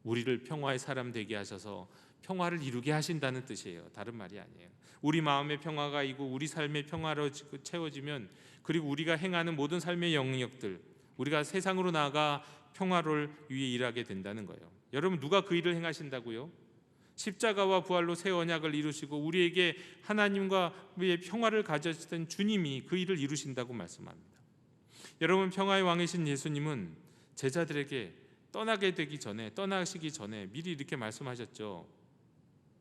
우리를 평화의 사람 되게 하셔서 평화를 이루게 하신다는 뜻이에요. 다른 말이 아니에요. 우리 마음의 평화가 있고 우리 삶의 평화로 채워지면, 그리고 우리가 행하는 모든 삶의 영역들, 우리가 세상으로 나아가 평화를 위해 일하게 된다는 거예요. 여러분, 누가 그 일을 행하신다고요? 십자가와 부활로 새 언약을 이루시고 우리에게 하나님과의 평화를 가져주신 주님이 그 일을 이루신다고 말씀합니다. 여러분, 평화의 왕이신 예수님은 제자들에게 떠나시기 전에 미리 이렇게 말씀하셨죠.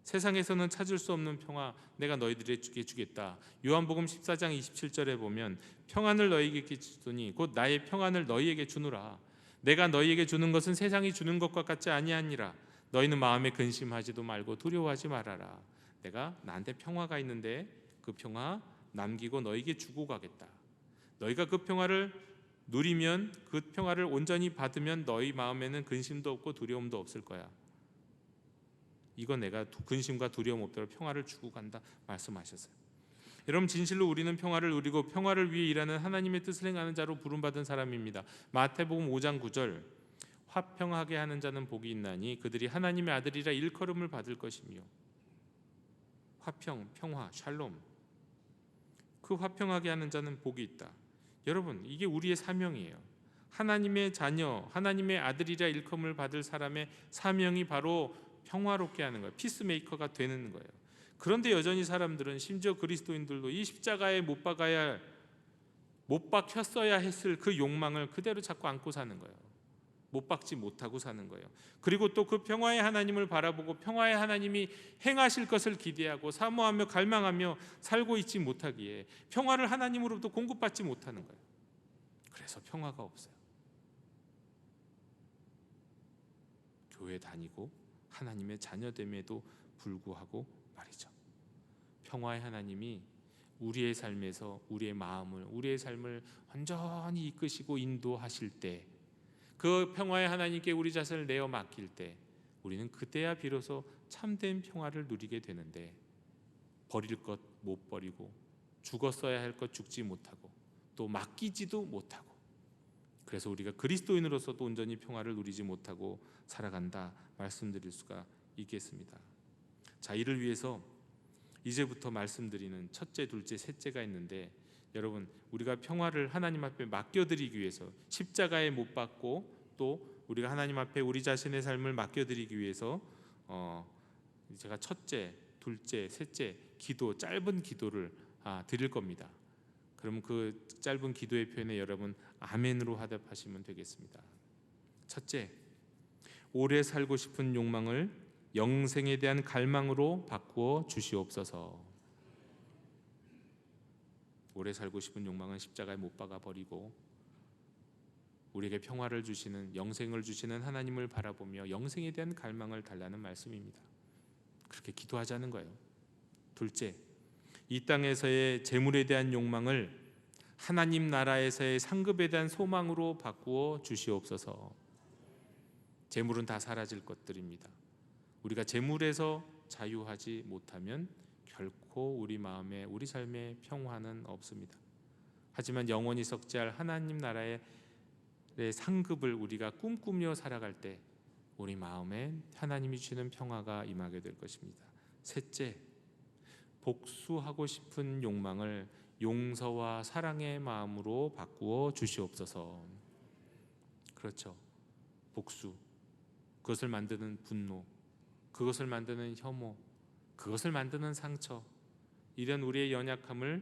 세상에서는 찾을 수 없는 평화 내가 너희들에게 주겠다. 요한복음 14장 27절에 보면 평안을 너희에게 주더니 곧 나의 평안을 너희에게 주노라. 내가 너희에게 주는 것은 세상이 주는 것과 같지 아니하니라. 너희는 마음에 근심하지도 말고 두려워하지 말아라. 내가 나한테 평화가 있는데 그 평화 남기고 너희에게 주고 가겠다. 너희가 그 평화를 누리면, 그 평화를 온전히 받으면 너희 마음에는 근심도 없고 두려움도 없을 거야. 이거 내가 근심과 두려움 없도록 평화를 주고 간다 말씀하셨어요. 여러분, 진실로 우리는 평화를 누리고 평화를 위해 일하는 하나님의 뜻을 행하는 자로 부름받은 사람입니다. 마태복음 5장 9절, 화평하게 하는 자는 복이 있나니 그들이 하나님의 아들이라 일컬음을 받을 것이며. 화평, 평화, 샬롬. 그 화평하게 하는 자는 복이 있다. 여러분, 이게 우리의 사명이에요. 하나님의 자녀, 하나님의 아들이라 일컬음을 받을 사람의 사명이 바로 평화롭게 하는 거예요. 피스메이커가 되는 거예요. 그런데 여전히 사람들은, 심지어 그리스도인들도 이 십자가에 못 박혔어야 했을 그 욕망을 그대로 자꾸 안고 사는 거예요. 못 박지 못하고 사는 거예요. 그리고 또 그 평화의 하나님을 바라보고 평화의 하나님이 행하실 것을 기대하고 사모하며 갈망하며 살고 있지 못하기에 평화를 하나님으로부터 공급받지 못하는 거예요. 그래서 평화가 없어요. 교회 다니고 하나님의 자녀됨에도 불구하고 말이죠. 평화의 하나님이 우리의 삶에서 우리의 마음을, 우리의 삶을 완전히 이끄시고 인도하실 때, 그 평화의 하나님께 우리 자신을 내어 맡길 때 우리는 그때야 비로소 참된 평화를 누리게 되는데, 버릴 것 못 버리고 죽었어야 할 것 죽지 못하고 또 맡기지도 못하고, 그래서 우리가 그리스도인으로서도 온전히 평화를 누리지 못하고 살아간다 말씀드릴 수가 있겠습니다. 자, 이를 위해서 이제부터 말씀드리는 첫째, 둘째, 셋째가 있는데, 여러분, 우리가 평화를 하나님 앞에 맡겨드리기 위해서 십자가에 못 박고 또 우리가 하나님 앞에 우리 자신의 삶을 맡겨드리기 위해서 제가 첫째, 둘째, 셋째 기도, 짧은 기도를 드릴 겁니다. 그럼 그 짧은 기도의 표현에 여러분 아멘으로 화답하시면 되겠습니다. 첫째, 오래 살고 싶은 욕망을 영생에 대한 갈망으로 바꾸어 주시옵소서. 오래 살고 싶은 욕망은 십자가에 못 박아 버리고 우리에게 평화를 주시는, 영생을 주시는 하나님을 바라보며 영생에 대한 갈망을 달라는 말씀입니다. 그렇게 기도하자는 거예요. 둘째, 이 땅에서의 재물에 대한 욕망을 하나님 나라에서의 상급에 대한 소망으로 바꾸어 주시옵소서. 재물은 다 사라질 것들입니다. 우리가 재물에서 자유하지 못하면 결코 우리 마음에, 우리 삶에 평화는 없습니다. 하지만 영원히 석재할 하나님 나라의 상급을 우리가 꿈꾸며 살아갈 때 우리 마음에 하나님이 주시는 평화가 임하게 될 것입니다. 셋째, 복수하고 싶은 욕망을 용서와 사랑의 마음으로 바꾸어 주시옵소서. 그렇죠. 복수, 그것을 만드는 분노, 그것을 만드는 혐오, 그것을 만드는 상처, 이런 우리의 연약함을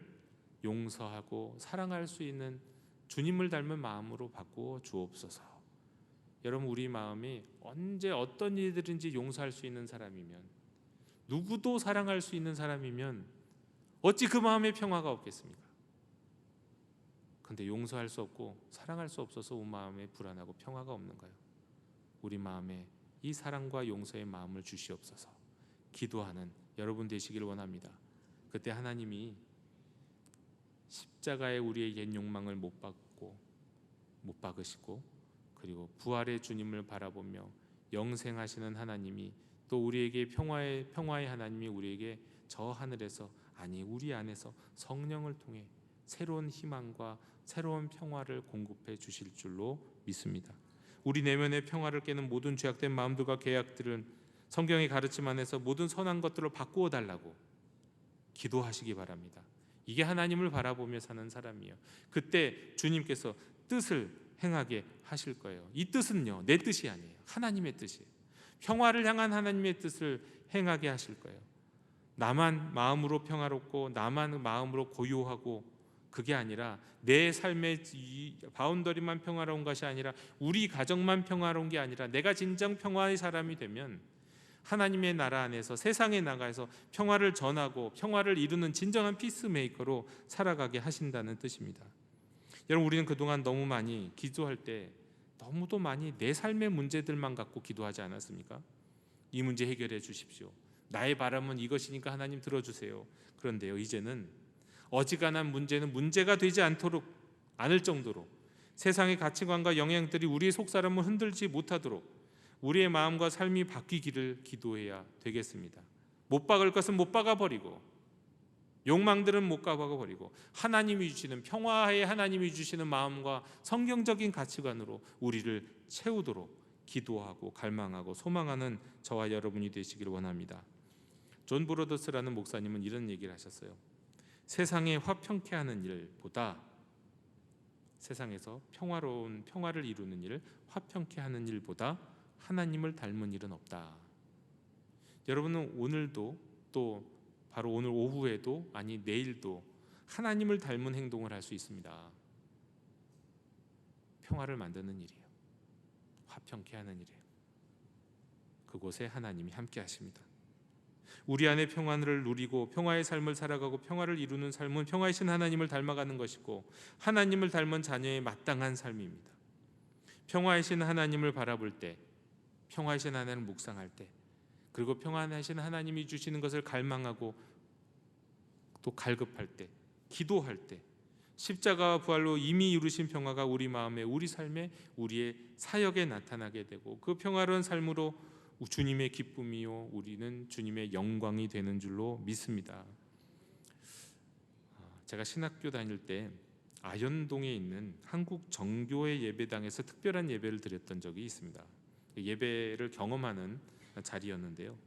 용서하고 사랑할 수 있는 주님을 닮은 마음으로 바꾸어 주옵소서. 여러분, 우리 마음이 언제 어떤 일들인지 용서할 수 있는 사람이면, 누구도 사랑할 수 있는 사람이면 어찌 그 마음에 평화가 없겠습니까? 그런데 용서할 수 없고 사랑할 수 없어서 온 마음에 불안하고 평화가 없는 거예요. 우리 마음에 이 사랑과 용서의 마음을 주시옵소서. 기도하는 여러분 되시길 원합니다. 그때 하나님이 십자가에 우리의 옛 욕망을 못 박으시고 그리고 부활의 주님을 바라보며 영생하시는 하나님이, 또 우리에게 평화의 하나님이 우리에게 저 하늘에서, 아니 우리 안에서 성령을 통해 새로운 희망과 새로운 평화를 공급해 주실 줄로 믿습니다. 우리 내면의 평화를 깨는 모든 죄악된 마음들과 계약들은 성경의 가르침 안에서 모든 선한 것들을 바꾸어 달라고 기도하시기 바랍니다. 이게 하나님을 바라보며 사는 사람이에요. 그때 주님께서 뜻을 행하게 하실 거예요. 이 뜻은요, 내 뜻이 아니에요. 하나님의 뜻이에요. 평화를 향한 하나님의 뜻을 행하게 하실 거예요. 나만 마음으로 평화롭고 나만 마음으로 고요하고, 그게 아니라 내 삶의 바운더리만 평화로운 것이 아니라 우리 가정만 평화로운 게 아니라 내가 진정 평화의 사람이 되면 하나님의 나라 안에서 세상에 나가서 평화를 전하고 평화를 이루는 진정한 피스메이커로 살아가게 하신다는 뜻입니다. 여러분, 우리는 그동안 너무 많이 기도할 때 너무도 많이 내 삶의 문제들만 갖고 기도하지 않았습니까? 이 문제 해결해 주십시오. 나의 바람은 이것이니까 하나님 들어주세요. 그런데요, 이제는 어지간한 문제는 문제가 되지 않을 정도로 세상의 가치관과 영향들이 우리의 속사람을 흔들지 못하도록 우리의 마음과 삶이 바뀌기를 기도해야 되겠습니다. 못 박을 것은 못 박아버리고, 욕망들은 못 박아버리고, 하나님이 주시는 평화의 하나님이 주시는 마음과 성경적인 가치관으로 우리를 채우도록 기도하고 갈망하고 소망하는 저와 여러분이 되시기를 원합니다. 존 브로더스라는 목사님은 이런 얘기를 하셨어요. 세상에 화평케 하는 일보다, 세상에서 평화로운 평화를 이루는 일, 화평케 하는 일보다 하나님을 닮은 일은 없다. 여러분은 오늘도, 또 바로 오늘 오후에도, 아니 내일도 하나님을 닮은 행동을 할 수 있습니다. 평화를 만드는 일이에요. 화평케 하는 일이에요. 그곳에 하나님이 함께 하십니다. 우리 안에 평안을 누리고 평화의 삶을 살아가고 평화를 이루는 삶은 평화이신 하나님을 닮아가는 것이고, 하나님을 닮은 자녀의 마땅한 삶입니다. 평화이신 하나님을 바라볼 때, 평화이신 하나님을 묵상할 때, 그리고 평안하신 하나님이 주시는 것을 갈망하고 또 갈급할 때, 기도할 때, 십자가와 부활로 이미 이루신 평화가 우리 마음에, 우리 삶에, 우리의 사역에 나타나게 되고, 그 평화로운 삶으로 주님의 기쁨이요 우리는 주님의 영광이 되는 줄로 믿습니다. 제가 신학교 다닐 때 아현동에 있는 한국 정교회 예배당에서 특별한 예배를 드렸던 적이 있습니다. 예배를 경험하는 자리였는데요,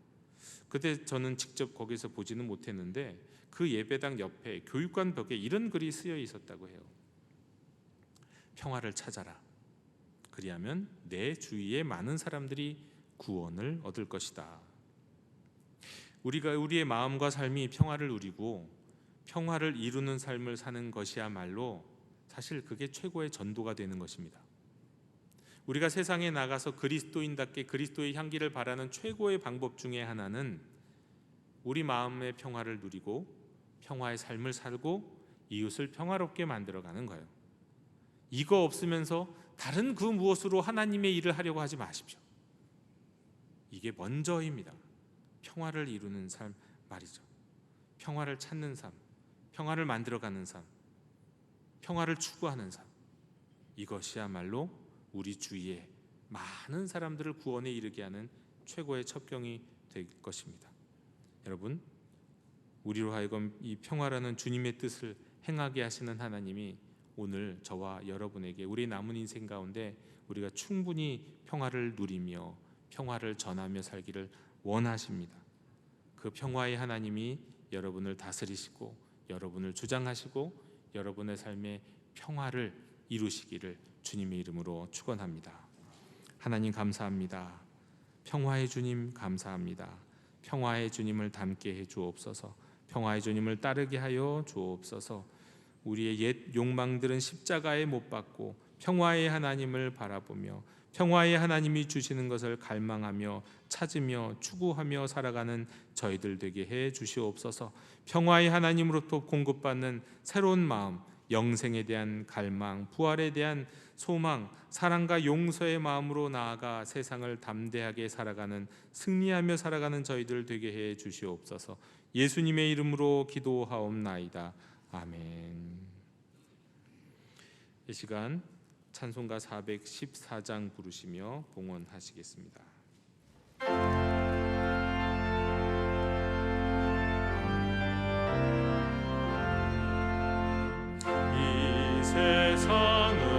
그때 저는 직접 거기서 보지는 못했는데 그 예배당 옆에 교육관 벽에 이런 글이 쓰여 있었다고 해요. 평화를 찾아라. 그리하면 내 주위에 많은 사람들이 구원을 얻을 것이다. 우리가 우리의 마음과 삶이 평화를 누리고 평화를 이루는 삶을 사는 것이야말로 사실 그게 최고의 전도가 되는 것입니다. 우리가 세상에 나가서 그리스도인답게 그리스도의 향기를 바라는 최고의 방법 중에 하나는 우리 마음의 평화를 누리고 평화의 삶을 살고 이웃을 평화롭게 만들어가는 거예요. 이거 없으면서 다른 그 무엇으로 하나님의 일을 하려고 하지 마십시오. 이게 먼저입니다. 평화를 이루는 삶 말이죠. 평화를 찾는 삶, 평화를 만들어가는 삶, 평화를 추구하는 삶, 이것이야말로 우리 주위에 많은 사람들을 구원에 이르게 하는 최고의 첩경이 될 것입니다. 여러분, 우리로 하여금 이 평화라는 주님의 뜻을 행하게 하시는 하나님이 오늘 저와 여러분에게 우리 남은 인생 가운데 우리가 충분히 평화를 누리며 평화를 전하며 살기를 원하십니다. 그 평화의 하나님이 여러분을 다스리시고 여러분을 주장하시고 여러분의 삶에 평화를 이루시기를 주님의 이름으로 축원합니다. 하나님 감사합니다. 평화의 주님 감사합니다. 평화의 주님을 닮게 해 주옵소서. 평화의 주님을 따르게 하여 주옵소서. 우리의 옛 욕망들은 십자가에 못 박고 평화의 하나님을 바라보며 평화의 하나님이 주시는 것을 갈망하며 찾으며 추구하며 살아가는 저희들 되게 해 주시옵소서. 평화의 하나님으로부터 공급받는 새로운 마음, 영생에 대한 갈망, 부활에 대한 소망, 사랑과 용서의 마음으로 나아가 세상을 담대하게 살아가는, 승리하며 살아가는 저희들 되게 해 주시옵소서. 예수님의 이름으로 기도하옵나이다. 아멘. 이 시간 찬송가 414장 부르시며 봉헌하시겠습니다. 이 세상은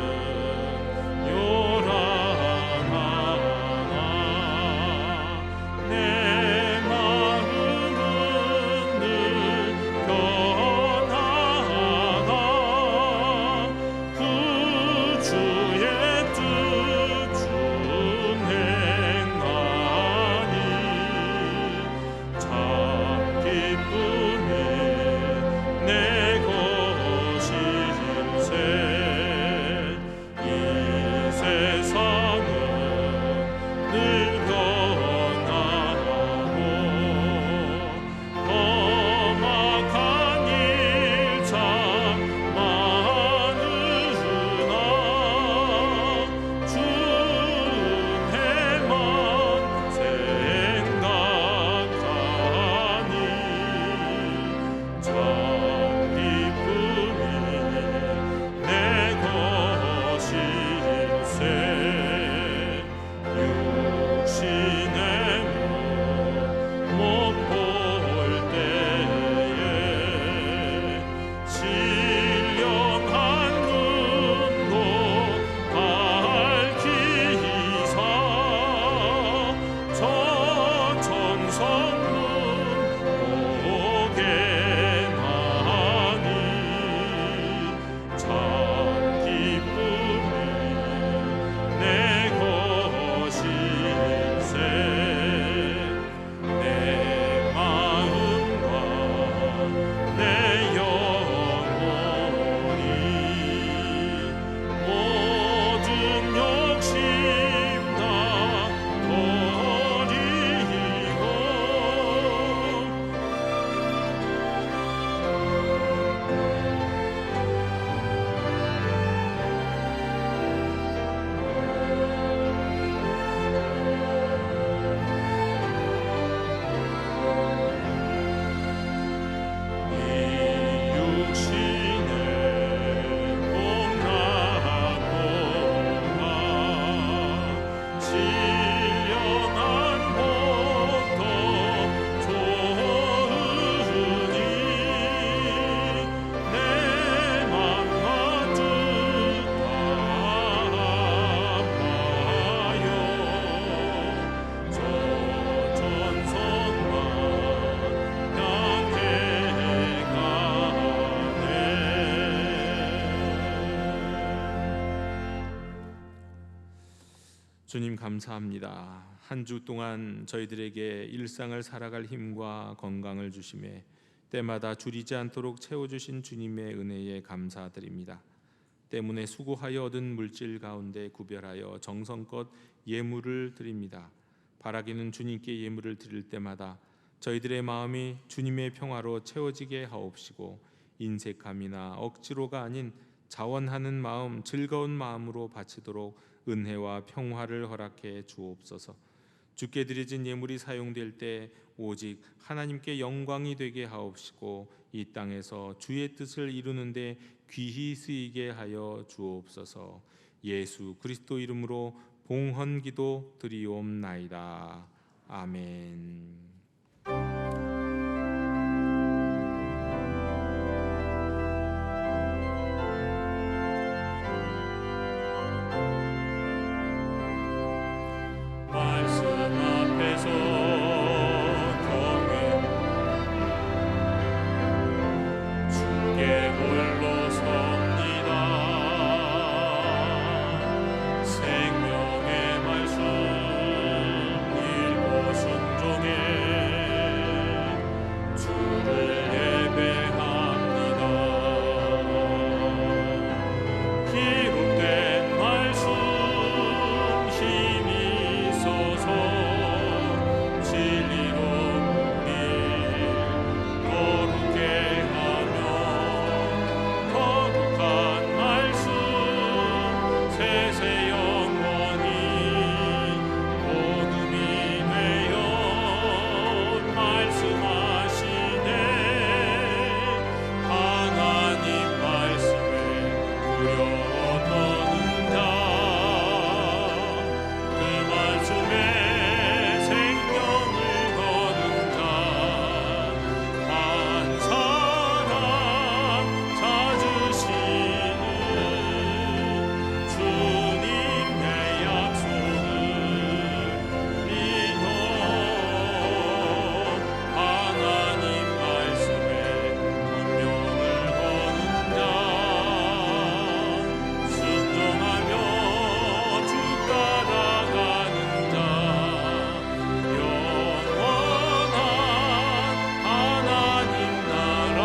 주님 감사합니다. 한 주 동안 저희들에게 일상을 살아갈 힘과 건강을 주심에 때마다 줄이지 않도록 채워주신 주님의 은혜에 감사드립니다. 때문에 수고하여 얻은 물질 가운데 구별하여 정성껏 예물을 드립니다. 바라기는 주님께 예물을 드릴 때마다 저희들의 마음이 주님의 평화로 채워지게 하옵시고 인색함이나 억지로가 아닌 자원하는 마음, 즐거운 마음으로 바치도록 은혜와 평화를 허락해 주옵소서. 주께 드려진 예물이 사용될 때 오직 하나님께 영광이 되게 하옵시고 이 땅에서 주의 뜻을 이루는데 귀히 쓰이게 하여 주옵소서. 예수 그리스도 이름으로 봉헌기도 드리옵나이다. 아멘. 말씀 앞에서 경외 주께 홀로 섭니다. 생명의 말씀 읽고 순종해 주를 예배합니다. 기록된 말씀 힘이 있어서 진리로 우리 거룩해 하며 거룩한 말씀 세세 영원히 복음이 되어 말씀하시네. 하나님 말씀에 두려워 떠는 자 그 말씀에 생명을 거는 자 한 사람 찾으시는 주님의 약속을 믿어 하나님 말씀에 운명을 거는 자 순종하며 주 따라가는 자 영원한 하나님 나라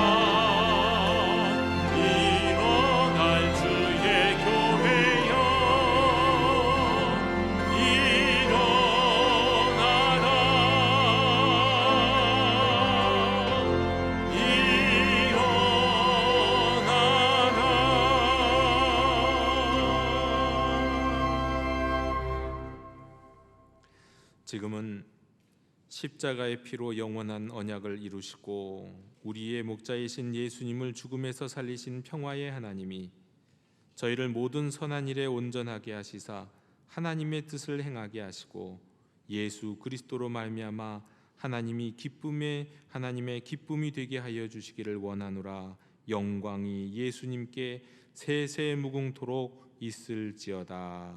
일어날 주의 교회여 지금은 십자가의 피로 영원한 언약을 이루시고 우리의 목자이신 예수님을 죽음에서 살리신 평화의 하나님이 저희를 모든 선한 일에 온전하게 하시사 하나님의 뜻을 행하게 하시고 예수 그리스도로 말미암아 하나님의 기쁨이 되게 하여 주시기를 원하노라. 영광이 예수님께 세세 무궁토록 있을지어다.